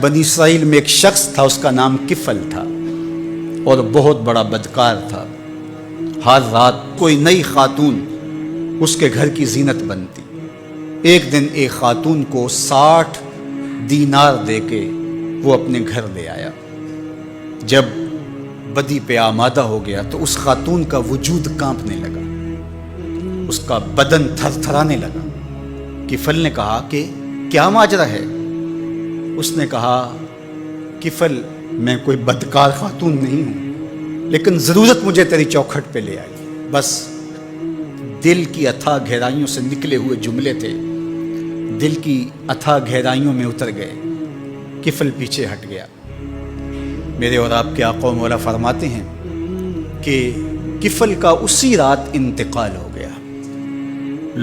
بنی اسرائیل میں ایک شخص تھا، اس کا نام کفل تھا اور بہت بڑا بدکار تھا۔ ہر رات کوئی نئی خاتون اس کے گھر کی زینت بنتی۔ ایک دن ایک خاتون کو 60 دینار دے کے وہ اپنے گھر لے آیا۔ جب بدی پہ آمادہ ہو گیا تو اس خاتون کا وجود کانپنے لگا، اس کا بدن تھر تھرانے لگا۔ کفل نے کہا کہ کیا ماجرا ہے؟ اس نے کہا کفل، میں کوئی بدکار خاتون نہیں ہوں، لیکن ضرورت مجھے تیری چوکھٹ پہ لے آئی۔ بس دل کی اتھاہ گہرائیوں سے نکلے ہوئے جملے تھے، دل کی اتھاہ گہرائیوں میں اتر گئے۔ کفل پیچھے ہٹ گیا۔ میرے اور آپ کے آقا و مولا فرماتے ہیں کہ کفل کا اسی رات انتقال ہو گیا۔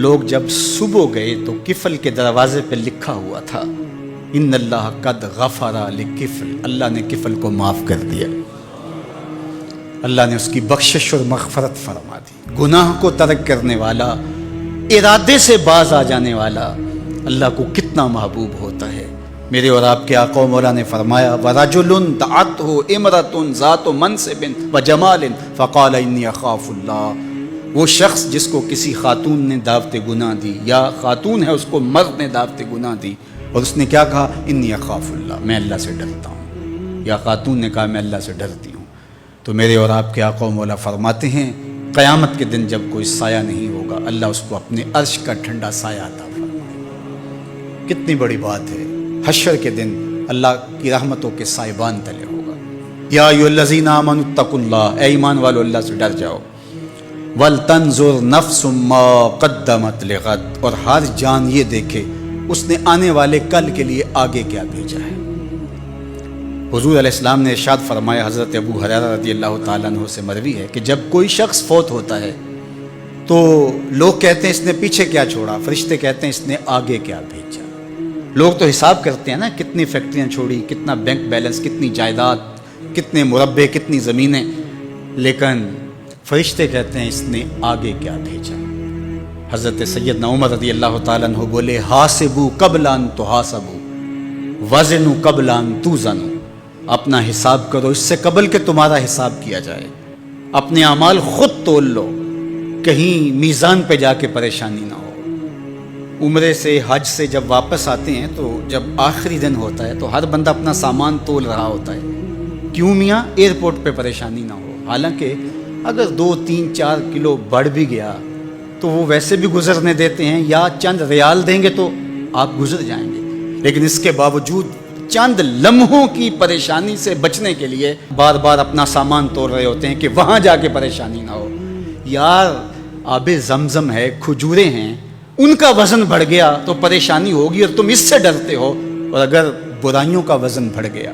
لوگ جب صبح گئے تو کفل کے دروازے پہ لکھا ہوا تھا ان اللہ قد غفر لکفل، اللہ نے کفل کو معاف کر دیا، اللہ نے اس کی بخشش اور مغفرت فرما دی۔ گناہ کو ترک کرنے والا، ارادے سے باز آ جانے والا اللہ کو کتنا محبوب ہوتا ہے۔ میرے اور آپ کے آقا و مولا نے فرمایا وَرَجُلٌ دَعَتْهُ امْرَأَةٌ ذَاتُ مَنْصِبٍ وَجَمَالٍ فَقَالَ إِنِّي أَخَافُ اللَّهَ، وہ شخص جس کو کسی خاتون نے دعوت گناہ دی، یا خاتون ہے اس کو مرد نے دعوت گناہ دی، اور اس نے کیا کہا؟ انی اخاف اللہ، میں اللہ سے ڈرتا ہوں، یا خاتون نے کہا میں اللہ سے ڈرتی ہوں۔ تو میرے اور آپ کے آقا و مولا فرماتے ہیں قیامت کے دن جب کوئی سایہ نہیں ہوگا، اللہ اس کو اپنے عرش کا ٹھنڈا سایہ عطا فرمائے۔ کتنی بڑی بات ہے، حشر کے دن اللہ کی رحمتوں کے سائبان تلے ہوگا۔ یا ایھا الذین آمنوا اتقوا اللہ، اے ایمان والو اللہ سے ڈر جاؤ۔ وَلْتَنْظُرْ نَفْسٌ مَّا قَدَّمَتْ لِغَدٍ، اور ہر جان یہ دیکھے اس نے آنے والے کل کے لیے آگے کیا بھیجا ہے۔ حضور علیہ السلام نے ارشاد فرمایا، حضرت ابو ہریرہ رضی اللہ تعالیٰ عنہ سے مروی ہے کہ جب کوئی شخص فوت ہوتا ہے تو لوگ کہتے ہیں اس نے پیچھے کیا چھوڑا، فرشتے کہتے ہیں اس نے آگے کیا بھیجا۔ لوگ تو حساب کرتے ہیں نا، کتنی فیکٹریاں چھوڑی، کتنا بینک بیلنس، کتنی جائیداد، کتنے مربع، کتنی زمینیں، لیکن فرشتے کہتے ہیں اس نے آگے کیا بھیجا۔ حضرت سیدنا عمر رضی اللہ تعالیٰ عنہ بولے حاسبوا قبل ان تحاسبوا وزنوا قبل ان توزنوا، اپنا حساب کرو اس سے قبل کہ تمہارا حساب کیا جائے، اپنے اعمال خود تول لو، کہیں میزان پہ جا کے پریشانی نہ ہو۔ عمرے سے، حج سے جب واپس آتے ہیں تو جب آخری دن ہوتا ہے تو ہر بندہ اپنا سامان تول رہا ہوتا ہے، کیوں میاں؟ ایئرپورٹ پہ پریشانی نہ ہو۔ حالانکہ اگر 2، 3، 4 کلو بڑھ بھی گیا تو وہ ویسے بھی گزرنے دیتے ہیں، یا چند ریال دیں گے تو آپ گزر جائیں گے، لیکن اس کے باوجود چند لمحوں کی پریشانی سے بچنے کے لیے بار بار اپنا سامان توڑ رہے ہوتے ہیں کہ وہاں جا کے پریشانی نہ ہو۔ یار آب زمزم ہے، کھجوریں ہیں، ان کا وزن بڑھ گیا تو پریشانی ہوگی اور تم اس سے ڈرتے ہو، اور اگر برائیوں کا وزن بڑھ گیا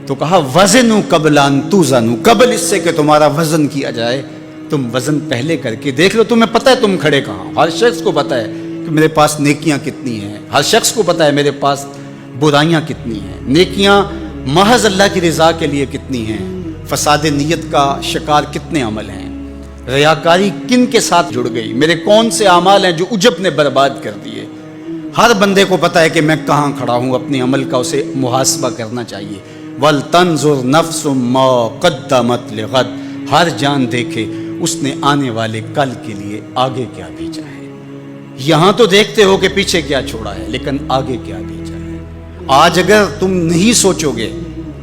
تو کہا وزنوا قبل ان توزنوا، قبل اس سے کہ تمہارا وزن کیا جائے تم وزن پہلے کر کے دیکھ لو، تمہیں پتہ ہے تم کھڑے کہاں۔ ہر شخص کو پتہ ہے کہ میرے پاس نیکیاں کتنی ہیں، ہر شخص کو پتہ ہے میرے پاس برائیاں کتنی ہیں، نیکیاں محض اللہ کی رضا کے لیے کتنی ہیں، فساد نیت کا شکار کتنے عمل ہیں، ریاکاری کن کے ساتھ جڑ گئی، میرے کون سے اعمال ہیں جو عجب نے برباد کر دیے۔ ہر بندے کو پتہ ہے کہ میں کہاں کھڑا ہوں، اپنے عمل کا اسے محاسبہ کرنا چاہیے۔ وَلْتَنْظُرْ نَفْسٌ مَّا قَدَّمَتْ لِغَدٍ، ہر جان دیکھے اس نے آنے والے کل کے لیے آگے کیا بھیجا ہے۔ یہاں تو دیکھتے ہو کہ پیچھے کیا چھوڑا ہے، لیکن آگے کیا بھیجا ہے۔ آج اگر تم نہیں سوچو گے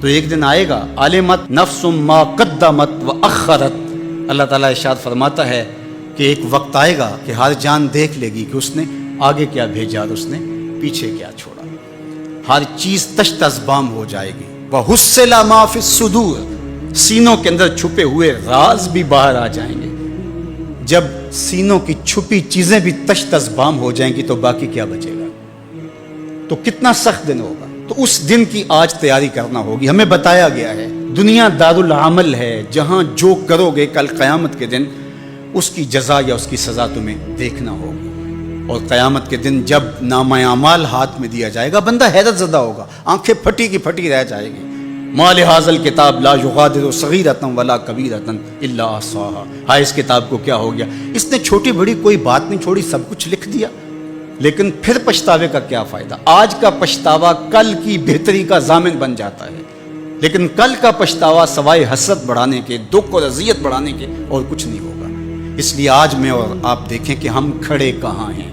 تو ایک دن آئے گا عَلِمَتْ نَفْسٌ مَّا قَدَّمَتْ وَأَخَّرَتْ، اللہ تعالیٰ ارشاد فرماتا ہے کہ ایک وقت آئے گا کہ ہر جان دیکھ لے گی کہ اس نے آگے کیا بھیجا اور اس نے پیچھے کیا چھوڑا۔ ہر چیز تشت ازبام ہو جائے گی۔ وَحُصِّلَ مَا فِي الصُّدُورِ، سینوں کے اندر چھپے ہوئے راز بھی باہر آ جائیں گے۔ جب سینوں کی چھپی چیزیں بھی تشت ازبام ہو جائیں گی تو باقی کیا بچے گا؟ تو کتنا سخت دن ہوگا۔ تو اس دن کی آج تیاری کرنا ہوگی۔ ہمیں بتایا گیا ہے دنیا دارالعمل ہے، جہاں جو کرو گے کل قیامت کے دن اس کی جزا یا اس کی سزا تمہیں دیکھنا ہوگی۔ اور قیامت کے دن جب نامہ اعمال ہاتھ میں دیا جائے گا بندہ حیرت زدہ ہوگا، آنکھیں پھٹی کی پھٹی رہ جائے گی۔ ما لہذا الکتاب لا یغادر صغیرۃ ولا کبیرۃ الا احصاها، ہائے اس کتاب کو کیا ہو گیا، اس نے چھوٹی بڑی کوئی بات نہیں چھوڑی، سب کچھ لکھ دیا۔ لیکن پھر پچھتاوے کا کیا فائدہ؟ آج کا پچھتاوا کل کی بہتری کا ضامن بن جاتا ہے، لیکن کل کا پچھتاوا سوائے حسرت بڑھانے کے، دکھ اور اذیت بڑھانے کے اور کچھ نہیں ہوگا۔ اس لیے آج میں اور آپ دیکھیں کہ ہم کھڑے کہاں ہیں۔